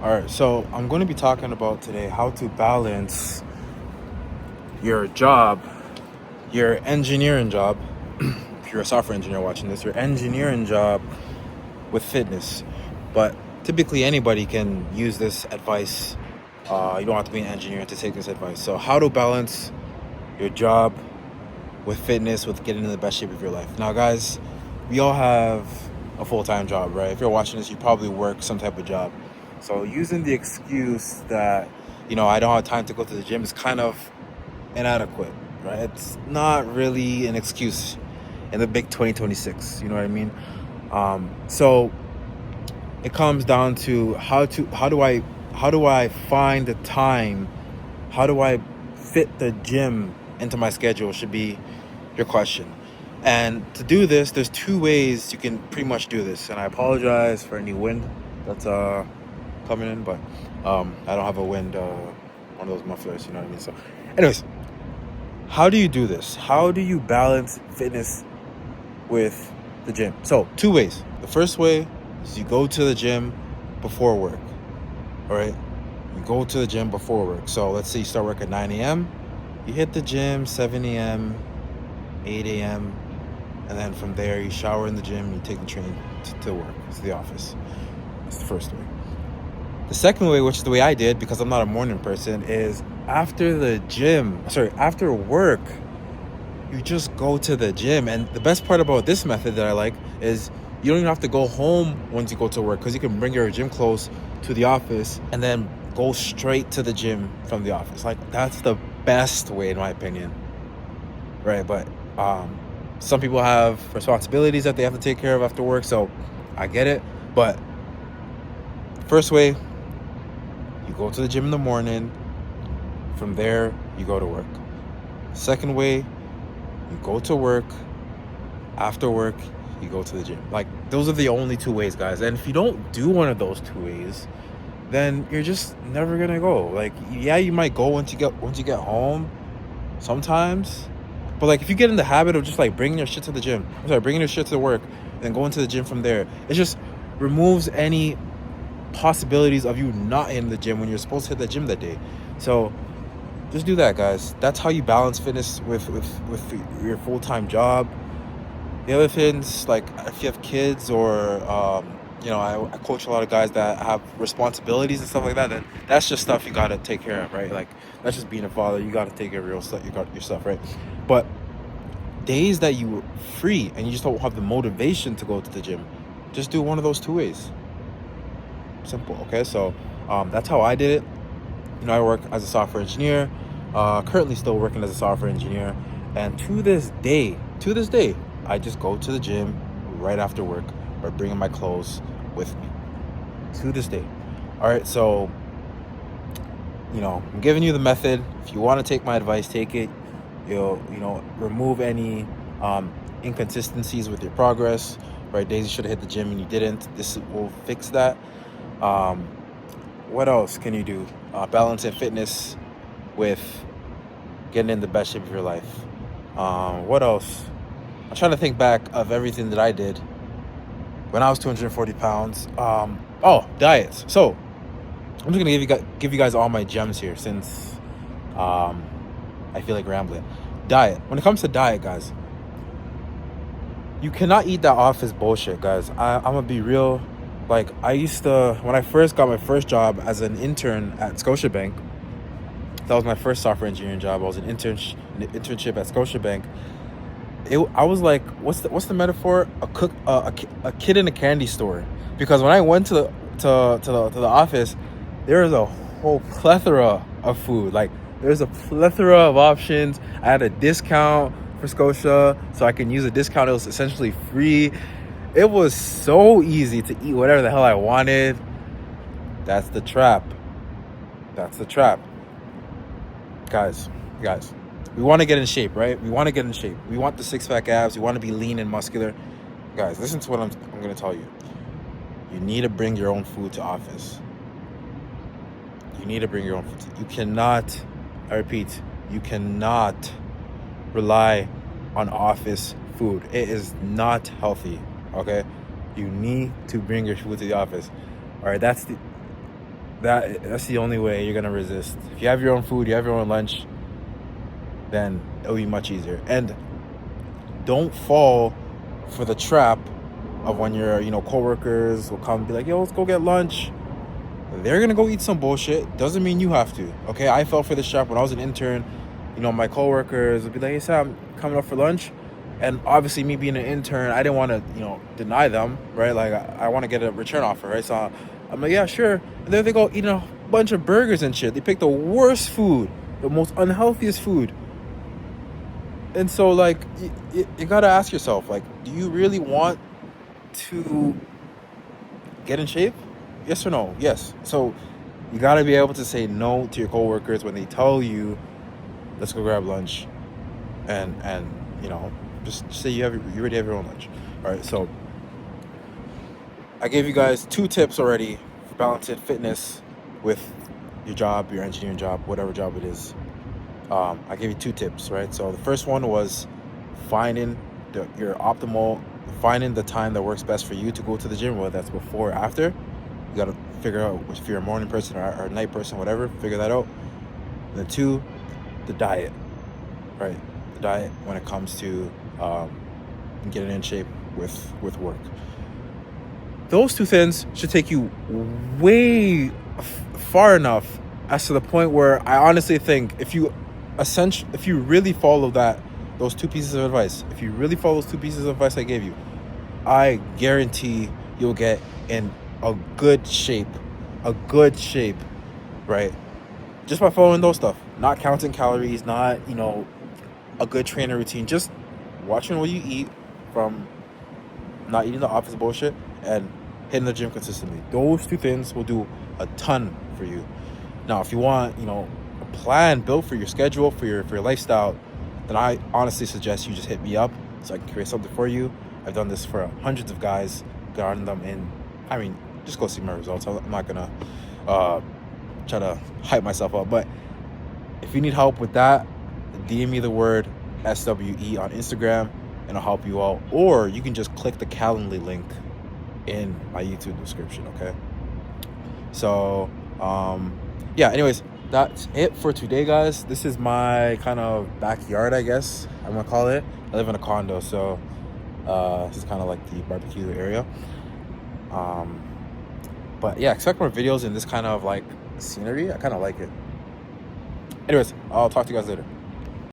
All right, so I'm going to be talking about today how to balance your job, your engineering job. If you're a software engineer watching this, your engineering job with fitness. But typically, anybody can use this advice. You don't have to be an engineer to take this advice. So, how to balance your job with fitness, with getting in the best shape of your life. Now, guys, we all have a full-time job, right? If you're watching this, you probably work some type of job. So using the excuse that, I don't have time to go to the gym is kind of inadequate, right? It's not really an excuse in the big 2026, you know what I mean? So it comes down to how do I find the time? How do I fit the gym into my schedule should be your question. And to do this, there's two ways you can pretty much do this. And I apologize for any wind that's coming in, but I don't have a wind, one of those mufflers, you know what I mean? So anyways, how do you do this? How do you balance fitness with the gym? So two ways. The first way is you go to the gym before work. All right, you go to the gym before work. So let's say you start work at 9 a.m. You hit the gym 7 a.m., 8 a.m., and then from there you shower in the gym, you take the train to work, to the office. That's the first way. The second way, which is the way I did because I'm not a morning person, is after work, you just go to the gym. And the best part about this method that I like is you don't even have to go home once you go to work, because you can bring your gym clothes to the office and then go straight to the gym from the office. Like, that's the best way in my opinion, right? But some people have responsibilities that they have to take care of after work, so I get it. But first way, you go to the gym in the morning, from there you go to work. Second way, you go to work, after work you go to the gym. Like, those are the only two ways, guys. And if you don't do one of those two ways, then you're just never gonna go. Like, yeah, you might go once you get home sometimes, but like, if you get in the habit of just like bringing your shit to the gym, bringing your shit to work, and then going to the gym from there, it just removes any possibilities of you not in the gym when you're supposed to hit the gym that day. So just do that, guys. That's how you balance fitness with your full-time job. The other things, like if you have kids or I coach a lot of guys that have responsibilities and stuff like that, then that's just stuff you gotta take care of, right? Like, that's just being a father. You gotta take care of your stuff, right? But days that you free and you just don't have the motivation to go to the gym, just do one of those two ways. Simple. Okay, so that's how I did it. I work as a software engineer, currently still working as a software engineer, and to this day, I just go to the gym right after work or bringing my clothes with me. To this day. All right, so I'm giving you the method. If you want to take my advice, take it. You'll remove any inconsistencies with your progress, right? Days you should have hit the gym and you didn't. This will fix that. What else can you do? Balancing fitness with getting in the best shape of your life. What else? I'm trying to think back of everything that I did when I was 240 pounds. Diets. So I'm just gonna give you guys all my gems here, since I feel like rambling. Diet. When it comes to diet, guys, you cannot eat that office bullshit, guys. I'm gonna be real. Like, I used to, when I first got my first job as an intern at Scotiabank, that was my first software engineering job. I was an internship at Scotiabank. I was like, what's the metaphor? A kid in a candy store. Because when I went to the office, there was a whole plethora of food. Like, there's a plethora of options. I had a discount for Scotia, so I can use a discount. It was essentially free. It was so easy to eat whatever the hell I wanted. That's the trap. Guys, we want to get in shape, right? We want the six-pack abs. We want to be lean and muscular. Guys, listen to what I'm going to tell you. You need to bring your own food to office. You cannot, I repeat, you cannot rely on office food. It is not healthy, okay? You need to bring your food to the office. All right, that's that's the only way you're gonna resist. If you have your own food, you have your own lunch, then it'll be much easier. And don't fall for the trap of when your coworkers will come and be like, yo, let's go get lunch. They're gonna go eat some bullshit. Doesn't mean you have to. Okay, I fell for this trap when I was an intern. My coworkers would be like, hey Sam, coming up for lunch. And obviously me being an intern, I didn't want to deny them, right? Like I want to get a return offer, right? So I'm like, yeah, sure. And then they go eating a bunch of burgers and shit. They pick the worst food, the most unhealthiest food. And so like you gotta ask yourself, like, do you really want to get in shape? Yes or no? Yes. So you gotta be able to say no to your coworkers when they tell you, let's go grab lunch, and just say you already have your own lunch. All right. So I gave you guys 2 tips already for balancing fitness with your job, your engineering job, whatever job it is. I gave you 2 tips, right? So the first one was finding finding the time that works best for you to go to the gym, whether that's before or after. You got to figure out if you're a morning person or a night person, whatever, figure that out. And then 2, the diet, right? The diet when it comes to getting in shape with work. Those 2 things should take you way far enough as to the point where I honestly think if you really follow those 2 pieces of advice, if you really follow those 2 pieces of advice I gave you, I guarantee you'll get in a good shape, right? Just by following those stuff, not counting calories, not, a good training routine, just watching what you eat, from not eating the office bullshit and hitting the gym consistently. Those 2 things will do a ton for you. Now, if you want, a plan built for your schedule, for your lifestyle, then I honestly suggest you just hit me up so I can create something for you. I've done this for hundreds of guys, gotten them in. Just go see my results. I'm not gonna try to hype myself up, but if you need help with that, DM me the word SWE on Instagram and I'll help you out. Or you can just click the Calendly link in my YouTube description, okay? So, anyways, that's it for today, guys. This is my kind of backyard, I guess I'm gonna call it. I live in a condo, so this is kind of like the barbecue area. But yeah, expect more videos in this kind of like scenery. I kind of like it. Anyways, I'll talk to you guys later.